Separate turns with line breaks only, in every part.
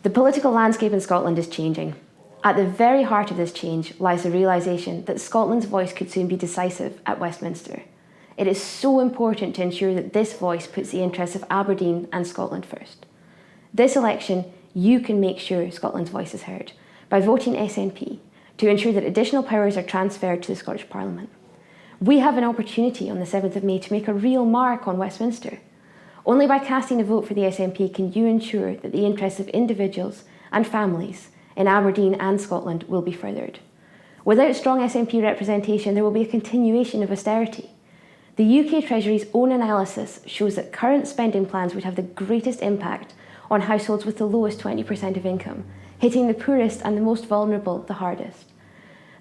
The political landscape in Scotland is changing. At the very heart of this change lies the realisation that Scotland's voice could soon be decisive at Westminster. It is so important to ensure that this voice puts the interests of Aberdeen and Scotland first. This election, you can make sure Scotland's voice is heard by voting SNP to ensure that additional powers are transferred to the Scottish Parliament. We have an opportunity on the 7th of May to make a real mark on Westminster. Only by casting a vote for the SNP can you ensure that the interests of individuals and families in Aberdeen and Scotland will be furthered. Without strong SNP representation, there will be a continuation of austerity. The UK Treasury's own analysis shows that current spending plans would have the greatest impact on households with the lowest 20% of income, hitting the poorest and the most vulnerable the hardest.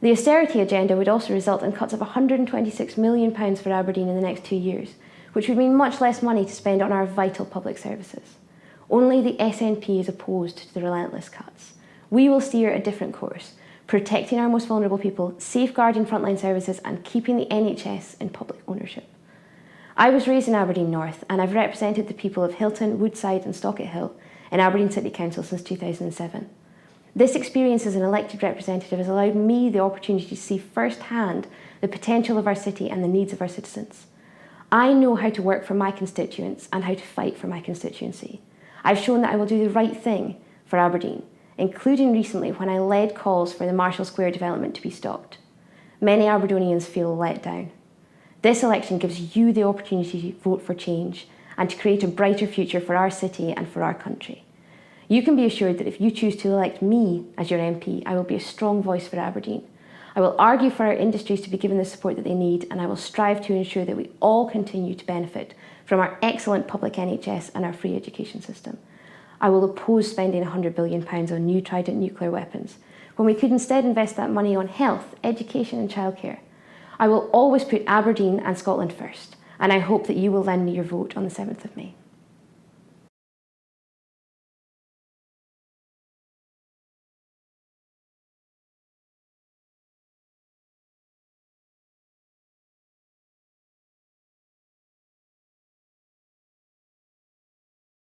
The austerity agenda would also result in cuts of £126 million for Aberdeen in the next 2 years, which would mean much less money to spend on our vital public services. Only the SNP is opposed to the relentless cuts. We will steer a different course, protecting our most vulnerable people, safeguarding frontline services and keeping the NHS in public ownership. I was raised in Aberdeen North and I've represented the people of Hilton, Woodside and Stockett Hill in Aberdeen City Council since 2007. This experience as an elected representative has allowed me the opportunity to see firsthand the potential of our city and the needs of our citizens. I know how to work for my constituents and how to fight for my constituency. I've shown that I will do the right thing for Aberdeen, including recently when I led calls for the Marshall Square development to be stopped. Many Aberdonians feel let down. This election gives you the opportunity to vote for change and to create a brighter future for our city and for our country. You can be assured that if you choose to elect me as your MP, I will be a strong voice for Aberdeen. I will argue for our industries to be given the support that they need, and I will strive to ensure that we all continue to benefit from our excellent public NHS and our free education system. I will oppose spending £100 billion on new Trident nuclear weapons, when we could instead invest that money on health, education and childcare. I will always put Aberdeen and Scotland first, and I hope that you will lend me your vote on the 7th of May.